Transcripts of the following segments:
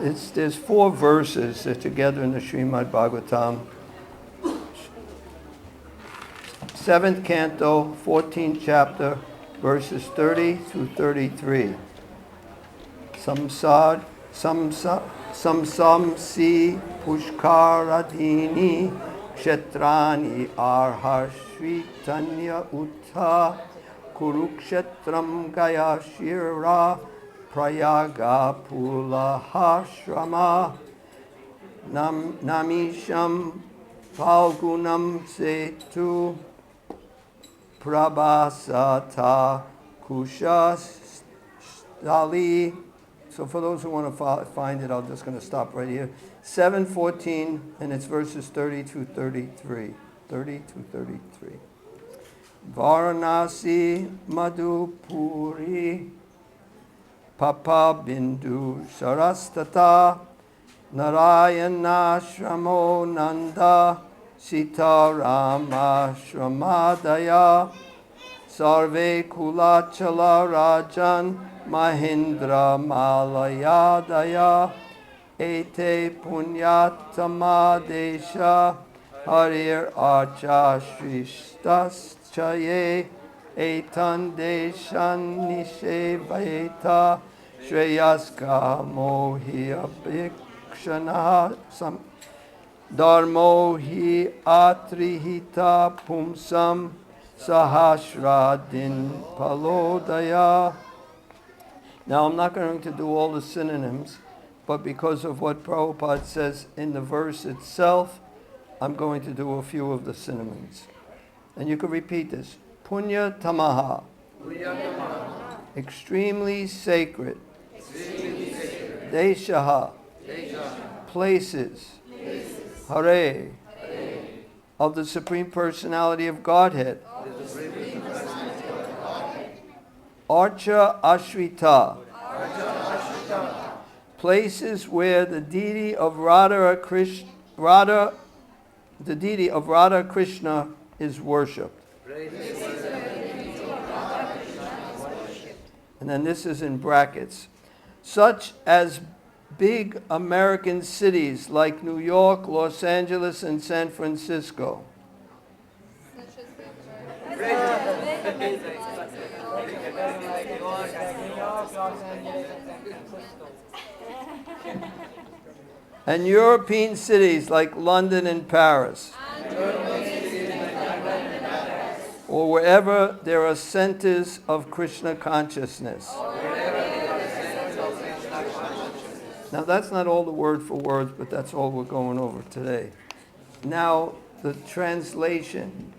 there's 4 verses that are together in the Srimad Bhagavatam. 7th canto, 14th chapter, verses 30 through 33. Samsad, samsamsi pushkaradini kshetrani arhashritanya uttha kurukshetram gaya shira prayaga pulahashrama namisham falgunam setu prabhasata kushastali. So for those who want to find it, I'm just going to stop right here. 7:14, and it's verses 30 to 33. 30 to 33. Varanasi Madhupuri Papa Bindu Sarastata Narayana Shramo Nanda Sita Rama Shramadaya Sarve Kulachala Rajan Mahindra Malayadaya Ete Punyatama Desha Harir Archa Shrishtas Chaye Etan Deshan Nisheveta Shreyaska Mohi Abhikshana Dharmo Hi Atrihita Pumsam Sahasradin Palodaya. Now I'm not going to do all the synonyms, but because of what Prabhupada says in the verse itself, I'm going to do a few of the synonyms. And you can repeat this. Punya Tamaha. Extremely sacred. Deshaha. Places. Hare. Of the Supreme Personality of Godhead. Archa Ashrita. Places where the deity of Radha Krishna is worshipped. And then this is in brackets. Such as big American cities like New York, Los Angeles, and San Francisco. And European cities like London and Paris. Or wherever there are centers of Krishna consciousness. Now that's not all the word for words, but that's all we're going over today. Now the translation.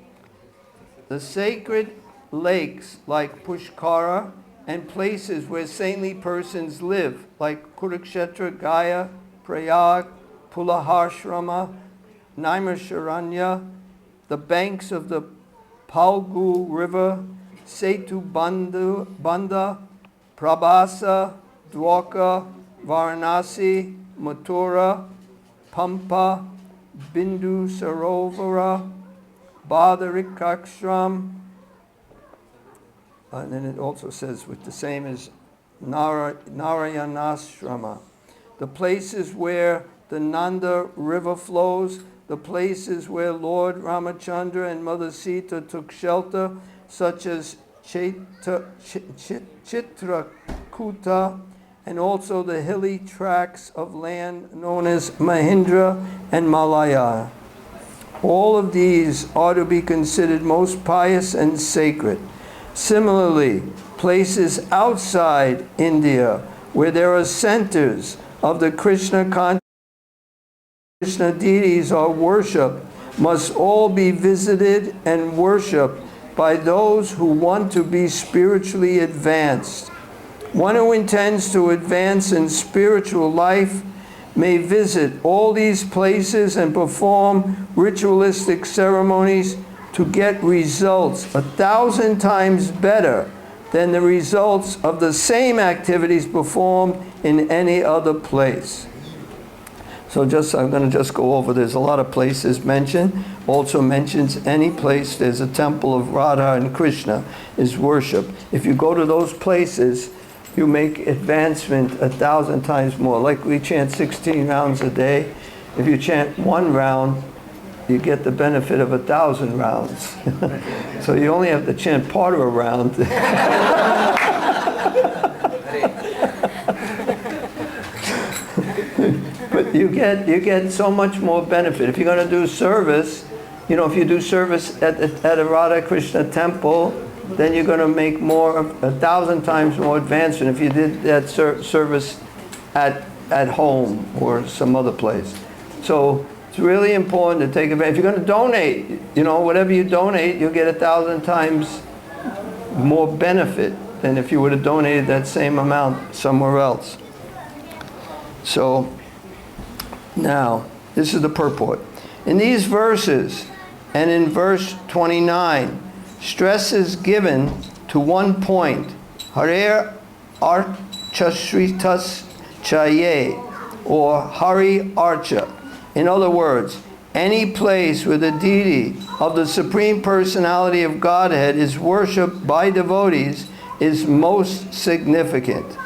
The sacred lakes like Pushkara and places where saintly persons live like Kurukshetra, Gaya, Prayag, Pulaharshrama, Naimisharanya, the banks of the Palgu River, Setu Banda, Prabhasa, Dwarka, Varanasi, Mathura, Pampa, Bindu Sarovara, Badarikakshram, and then it also says with the same as Narayanashrama. The places where the Nanda river flows, the places where Lord Ramachandra and Mother Sita took shelter, such as Chitrakuta, and also the hilly tracts of land known as Mahindra and Malaya. All of these are to be considered most pious and sacred. Similarly, places outside India where there are centers of the Krishna deities are worshipped must all be visited and worshipped by those who want to be spiritually advanced. One who intends to advance in spiritual life may visit all these places and perform ritualistic ceremonies to get results 1,000 times better than the results of the same activities performed in any other place. So I'm going to just go over, there's a lot of places mentioned. Also mentions any place there's a temple of Radha and Krishna is worshipped. If you go to those places, you make advancement 1,000 times more. Like we chant 16 rounds a day. If you chant one round, you get the benefit of 1,000 rounds. So you only have to chant part of a round. But you get so much more benefit. If you're going to do service, if you do service at a Radha Krishna temple, then you're going to make 1,000 times more advancement if you did that service at home or some other place. So it's really important to take advantage. If you're going to donate, whatever you donate, you'll get 1,000 times more benefit than if you would have donated that same amount somewhere else. So now, this is the purport. In these verses, and in verse 29, stress is given to one point, Hare Archashritas Chaye, or Hari Archa. In other words, any place where the deity of the Supreme Personality of Godhead is worshipped by devotees is most significant.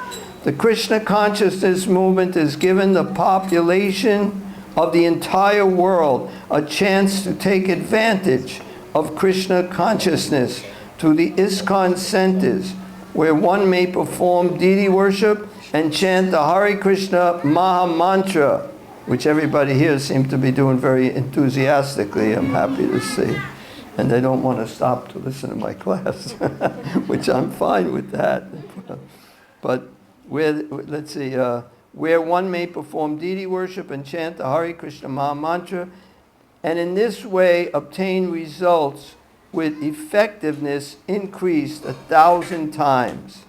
The Krishna consciousness movement has given the population of the entire world a chance to take advantage of Krishna consciousness to the ISKCON centers, where one may perform deity worship and chant the Hare Krishna Maha Mantra, which everybody here seems to be doing very enthusiastically, I'm happy to see. And they don't want to stop to listen to my class, which I'm fine with that. But where one may perform deity worship and chant the Hare Krishna Maha Mantra, and in this way obtain results with effectiveness increased 1,000 times.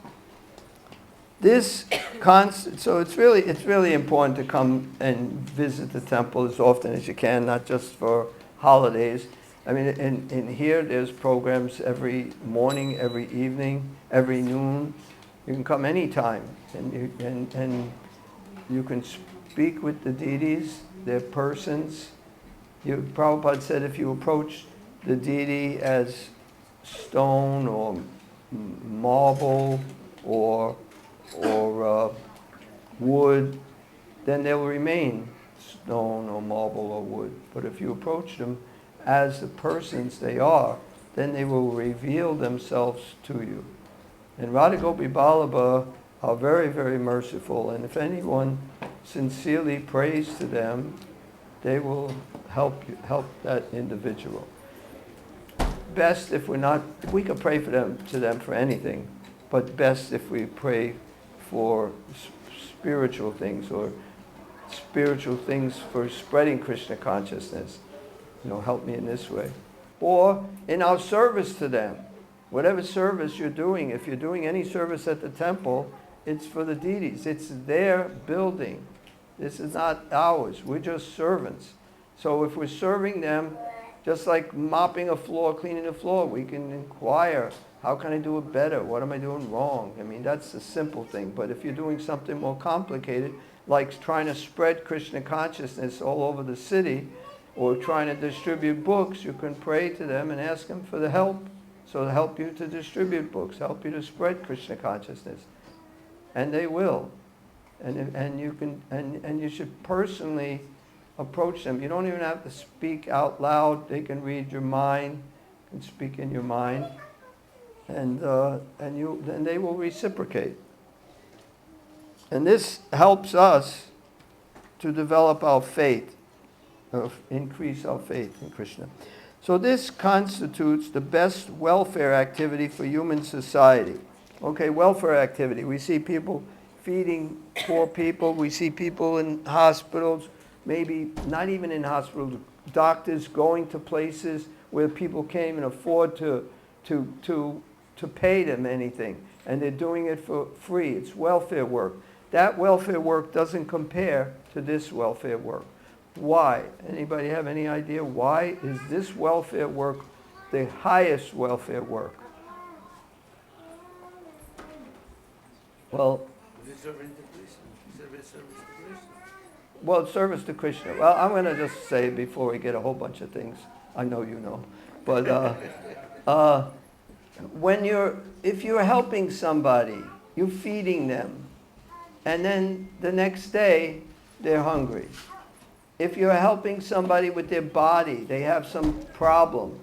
So it's really important to come and visit the temple as often as you can, not just for holidays. I mean, in here there's programs every morning, every evening, every noon. You can come anytime, and you can speak with the deities. They're persons. Prabhupada said if you approach the deity as stone or marble or wood, then they will remain stone or marble or wood. But if you approach them as the persons they are, then they will reveal themselves to you. And Radha Gopivallabha are very, very merciful, and if anyone sincerely prays to them, they will help that individual. Best if we could pray to them for anything, but best if we pray for spiritual things or spiritual things for spreading Krishna consciousness. Help me in this way. Or in our service to them. Whatever service you're doing, if you're doing any service at the temple, it's for the deities. It's their building. This is not ours. We're just servants. So if we're serving them, just like mopping a floor, cleaning the floor, we can inquire, how can I do it better? What am I doing wrong? I mean, that's the simple thing. But if you're doing something more complicated, like trying to spread Krishna consciousness all over the city, or trying to distribute books, you can pray to them and ask them for the help. So to help you to distribute books, help you to spread Krishna consciousness. And they will. And you should personally approach them. You don't even have to speak out loud. They can read your mind and speak in your mind. And they will reciprocate. And this helps us to develop our faith, increase our faith in Krishna. So this constitutes the best welfare activity for human society. Okay, welfare activity. We see people feeding poor people. We see people in hospitals, maybe not even in hospitals, doctors going to places where people can't even afford to pay them anything. And they're doing it for free. It's welfare work. That welfare work doesn't compare to this welfare work. Why? Anybody have any idea why is this welfare work the highest welfare work? Well, service to Krishna. Well, I'm going to just say before we get a whole bunch of things. I know you know, but if you're helping somebody, you're feeding them. And then the next day, they're hungry. If you're helping somebody with their body, they have some problem.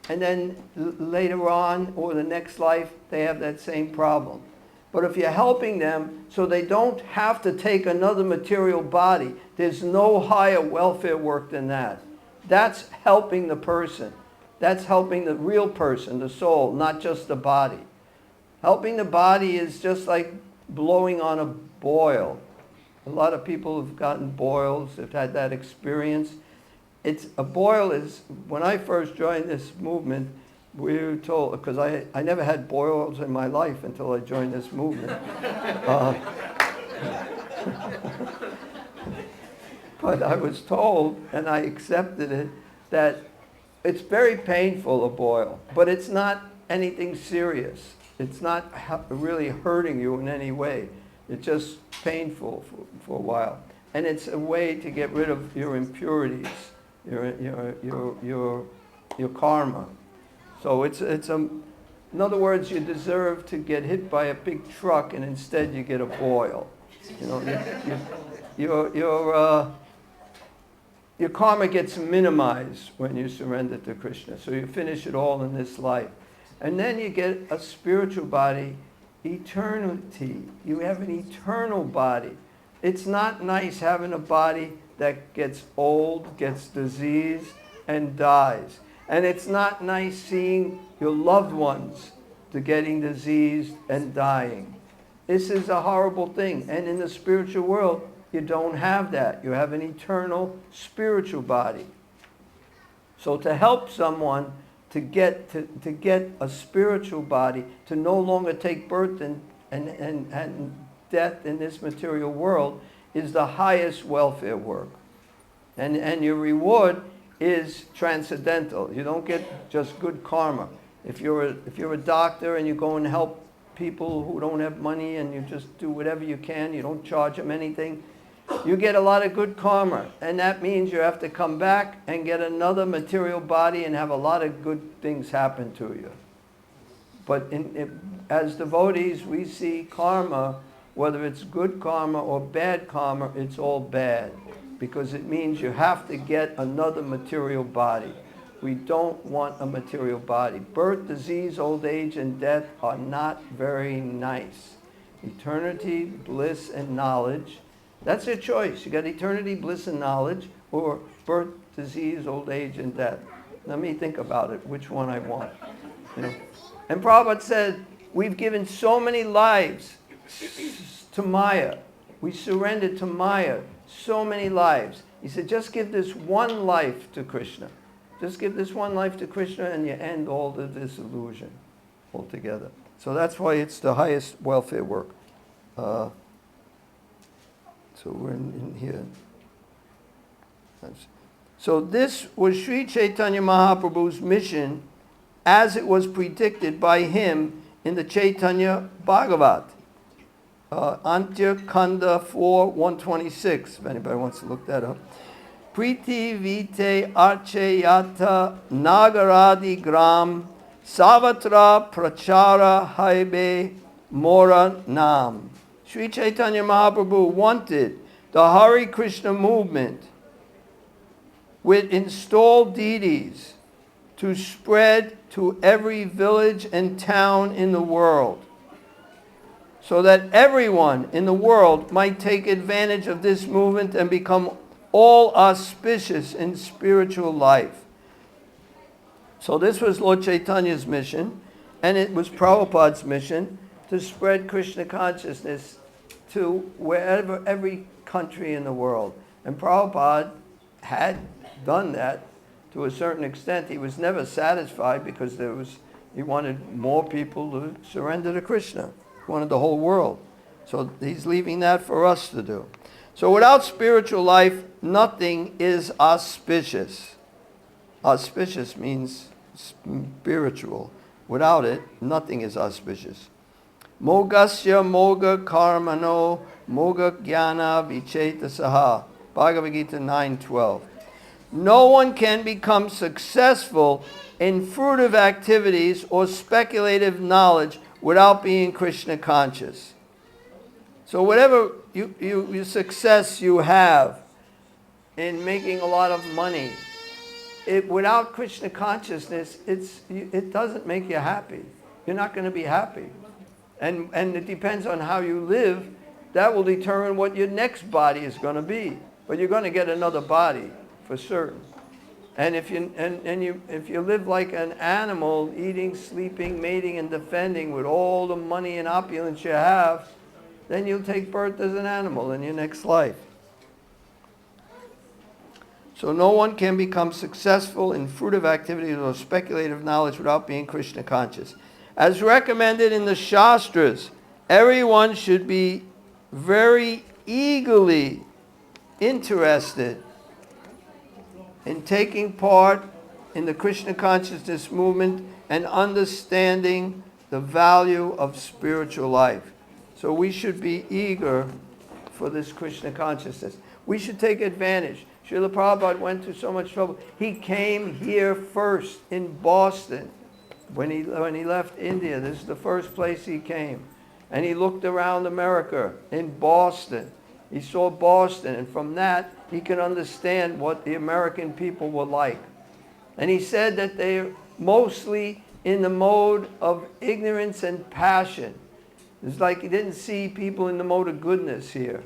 And then later on, or the next life, they have that same problem. But if you're helping them so they don't have to take another material body, there's no higher welfare work than that. That's helping the person. That's helping the real person, the soul, not just the body. Helping the body is just like blowing on a boil. A lot of people have gotten boils, have had that experience. A boil is, when I first joined this movement, we were told, because I never had boils in my life until I joined this movement. But I was told, and I accepted it, that it's very painful, a boil, but it's not anything serious. It's not really hurting you in any way. It's just painful for a while. And it's a way to get rid of your impurities, your karma. So in other words, you deserve to get hit by a big truck and instead you get a boil. Your karma gets minimized when you surrender to Krishna. So you finish it all in this life. And then you get a spiritual body, eternity. You have an eternal body. It's not nice having a body that gets old, gets diseased, and dies. And it's not nice seeing your loved ones to getting diseased and dying. This is a horrible thing. And in the spiritual world, you don't have that. You have an eternal spiritual body. So to help someone to get a spiritual body, to no longer take birth and death in this material world, is the highest welfare work. And your reward is transcendental. You don't get just good karma. If you're a doctor and you go and help people who don't have money and you just do whatever you can, you don't charge them anything, you get a lot of good karma. And that means you have to come back and get another material body and have a lot of good things happen to you. But as devotees, we see karma, whether it's good karma or bad karma, it's all bad. Because it means you have to get another material body. We don't want a material body. Birth, disease, old age, and death are not very nice. Eternity, bliss, and knowledge, that's your choice. You got eternity, bliss, and knowledge, or birth, disease, old age, and death. Let me think about it, which one I want. And Prabhupada said, we've given so many lives to Maya. We surrendered to Maya so many lives. He said, just give this one life to Krishna. Just give this one life to Krishna and you end all of this illusion altogether. So that's why it's the highest welfare work. So we're in here. So this was Sri Chaitanya Mahaprabhu's mission as it was predicted by him in the Chaitanya Bhagavat. Antya Kanda 4, 126, if anybody wants to look that up. Priti vite archeyata nagaradi gram savatra prachara haibe mora nam. Sri Chaitanya Mahaprabhu wanted the Hare Krishna movement with installed deities to spread to every village and town in the world, so that everyone in the world might take advantage of this movement and become all auspicious in spiritual life. So this was Lord Chaitanya's mission, and it was Prabhupada's mission to spread Krishna consciousness to wherever, every country in the world. And Prabhupada had done that to a certain extent. He was never satisfied because he wanted more people to surrender to Krishna. He wanted the whole world. So he's leaving that for us to do. So without spiritual life, nothing is auspicious. Auspicious means spiritual. Without it, nothing is auspicious. Mogasya moga karmano moga jnana vicheta saha. Bhagavad Gita 9:12. No one can become successful in fruitive activities or speculative knowledge without being Krishna conscious. So whatever you success you have in making a lot of money, without Krishna consciousness, it doesn't make you happy. You're not going to be happy. And it depends on how you live. That will determine what your next body is going to be. But you're going to get another body for certain. And if you live like an animal, eating, sleeping, mating, and defending with all the money and opulence you have, then you'll take birth as an animal in your next life. So no one can become successful in fruitive activities or speculative knowledge without being Krishna conscious. As recommended in the Shastras, everyone should be very eagerly interested in taking part in the Krishna consciousness movement and understanding the value of spiritual life. So we should be eager for this Krishna consciousness. We should take advantage. Srila Prabhupada went through so much trouble. He came here first in Boston. When he left India, this is the first place he came. And he looked around America in Boston. He saw Boston, and from that, he can understand what the American people were like. And he said that they're mostly in the mode of ignorance and passion. It's like he didn't see people in the mode of goodness here.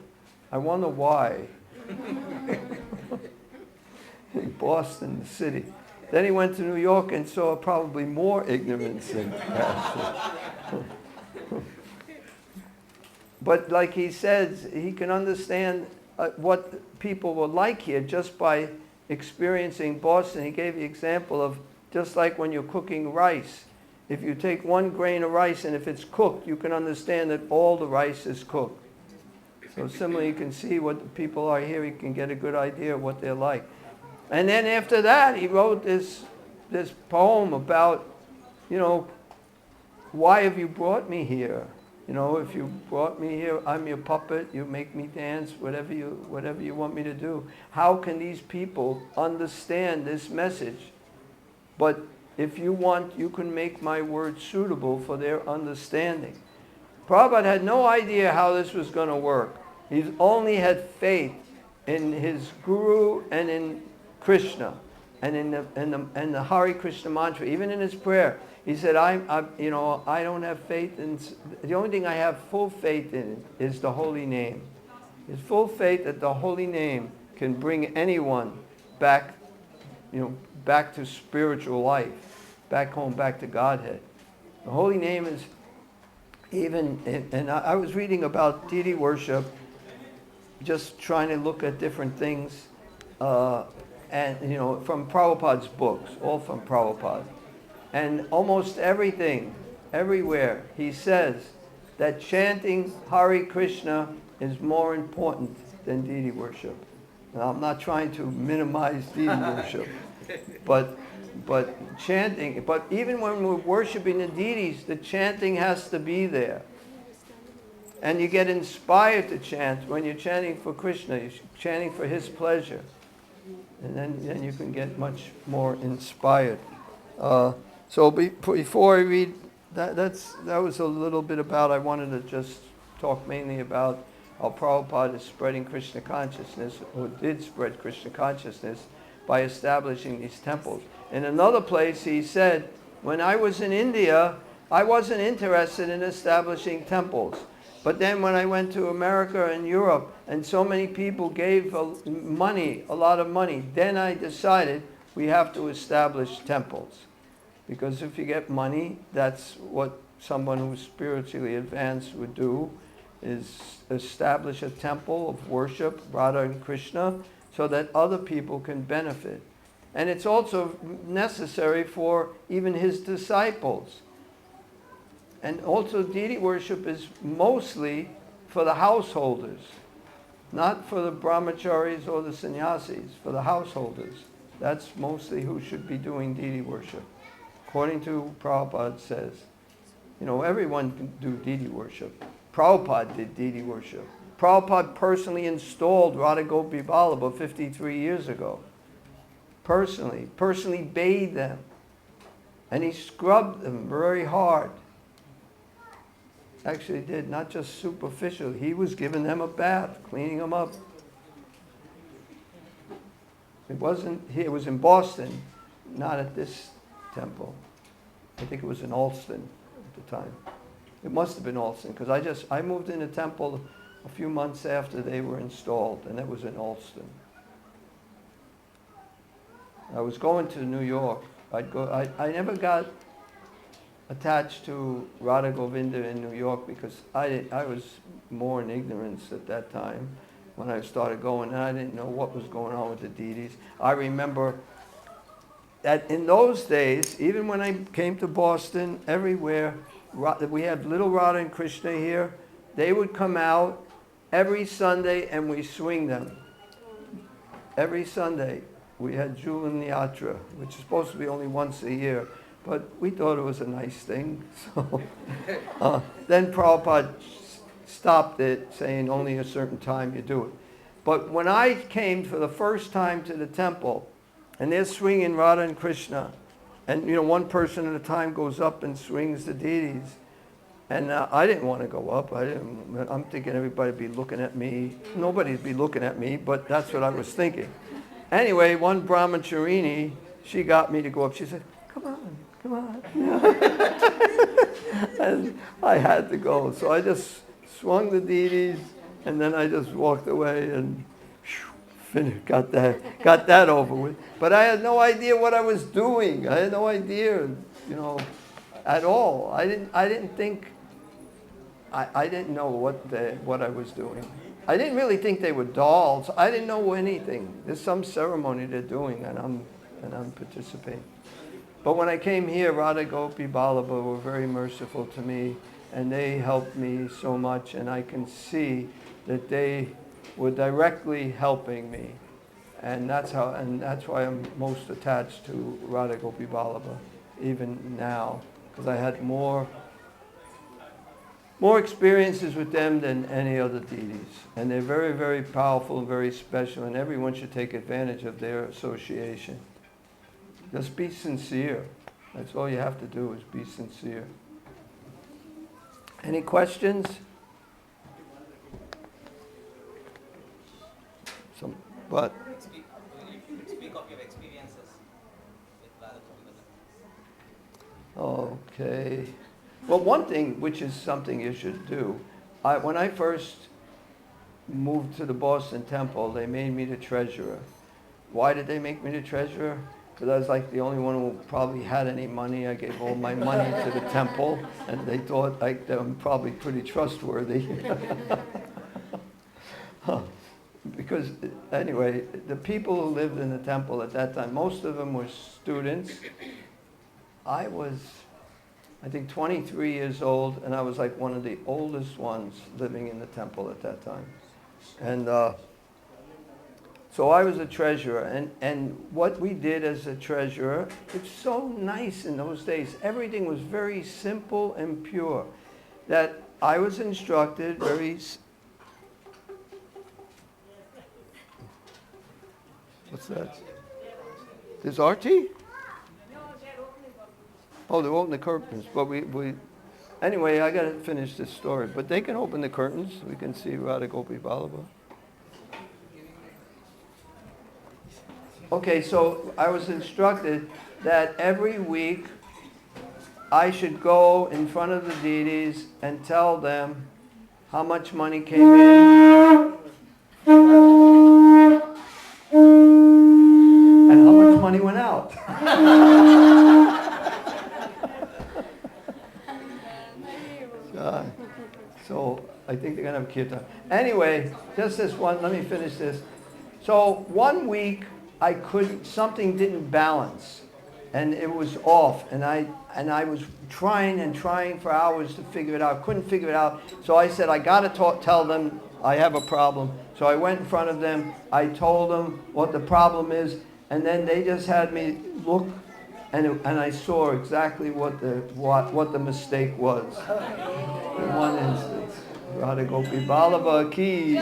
I wonder why. In Boston, the city. Then he went to New York and saw probably more ignorance and passion. But like he says, he can understand what people were like here just by experiencing Boston. He gave the example of just like when you're cooking rice. If you take one grain of rice and if it's cooked, you can understand that all the rice is cooked. So similarly, you can see what the people are here. You can get a good idea of what they're like. And then after that, he wrote this poem about, why have you brought me here? If you brought me here, I'm your puppet, you make me dance, whatever you want me to do. How can these people understand this message? But if you want, you can make my words suitable for their understanding. Prabhupada had no idea how this was going to work. He only had faith in his guru and in Krishna and in the Hare Krishna mantra, even in his prayer. He said, I don't have faith in, the only thing I have full faith in is the holy name. His full faith that the holy name can bring anyone back, back to spiritual life, back home, back to Godhead. The holy name is even, and I was reading about deity worship, just trying to look at different things, and from Prabhupada's books, all from Prabhupada. And almost everything, everywhere, he says that chanting Hare Krishna is more important than deity worship. Now, I'm not trying to minimize deity worship, but chanting, but even when we're worshiping the deities, the chanting has to be there. And you get inspired to chant when you're chanting for Krishna, you're chanting for his pleasure. And then you can get much more inspired. So before I read, that was a little bit about, I wanted to just talk mainly about how Prabhupada is spreading Krishna consciousness, or did spread Krishna consciousness by establishing these temples. In another place he said, when I was in India, I wasn't interested in establishing temples. But then when I went to America and Europe, and so many people gave money, a lot of money, then I decided we have to establish temples. Because if you get money, that's what someone who's spiritually advanced would do, is establish a temple of worship, Radha and Krishna, so that other people can benefit. And it's also necessary for even his disciples. And also deity worship is mostly for the householders, not for the brahmacharis or the sannyasis, for the householders. That's mostly who should be doing deity worship. According to Prabhupada says, everyone can do deity worship. Prabhupada did deity worship. Prabhupada personally installed Radha Gopivallabha 53 years ago. Personally bathed them. And he scrubbed them very hard. actually did, not just superficial. He was giving them a bath, cleaning them up. It wasn't here. It was in Boston, not at this temple. I think it was in Alston at the time. It must have been Alston, because I moved in the temple a few months after they were installed, and that was in Alston. I was going to New York. I never got attached to Radha Govinda in New York because I was more in ignorance at that time when I started going, and I didn't know what was going on with the deities. I remember that in those days, even when I came to Boston, everywhere, we had little Radha and Krishna here. They would come out every Sunday and we swing them. Every Sunday. We had Julan Yatra, which is supposed to be only once a year, but we thought it was a nice thing. So then Prabhupada stopped it, saying only a certain time you do it. But when I came for the first time to the temple, and they're swinging Radha and Krishna, and one person at a time goes up and swings the deities, and I didn't want to go up. I'm thinking everybody'd be looking at me. Nobody'd be looking at me, but that's what I was thinking. Anyway, one brahmacharini, she got me to go up. She said, come on. And I had to go. So I just swung the deities, and then I just walked away and finished, got that over with. But I had no idea what I was doing. I had no idea, at all. I didn't think, I didn't know what I was doing. I didn't really think they were dolls. I didn't know anything. There's some ceremony they're doing, and I'm participating. But when I came here, Radha Gopivallabha were very merciful to me, and they helped me so much, and I can see that they were directly helping me, and that's why I'm most attached to Radha Gopivallabha, even now, because I had more experiences with them than any other deities. And they're very, very powerful and very special, and everyone should take advantage of their association. Just be sincere. That's all you have to do, is be sincere. Any questions? What? Speak of your experiences with Radha Gopivallabha. Okay. Well, one thing, which is something you should do, when I first moved to the Boston Temple, they made me the treasurer. Why did they make me the treasurer? Because I was like the only one who probably had any money. I gave all my money to the temple, and they thought I'm probably pretty trustworthy. Because, anyway, the people who lived in the temple at that time, most of them were students. I was, I think, 23 years old, and I was like one of the oldest ones living in the temple at that time. And so I was a treasurer, and what we did as a treasurer, it's so nice in those days. Everything was very simple and pure, that I was instructed very... What's that? There's RT? Oh, they're opening the curtains. But we anyway, I got to finish this story. But they can open the curtains. We can see Radha Gopivallabha. Okay, so I was instructed that every week I should go in front of the deities and tell them how much money came in and how much money went out. So I think they're going to have kirtan. Anyway, just this one, let me finish this. So one week something didn't balance, and it was off, and I was trying for hours to figure it out. Couldn't figure it out. So I said, I got to tell them I have a problem. So I went in front of them. I told them what the problem is, and then they just had me look, and I saw exactly what the mistake was. In one instance. Radha Gopivallabha ki.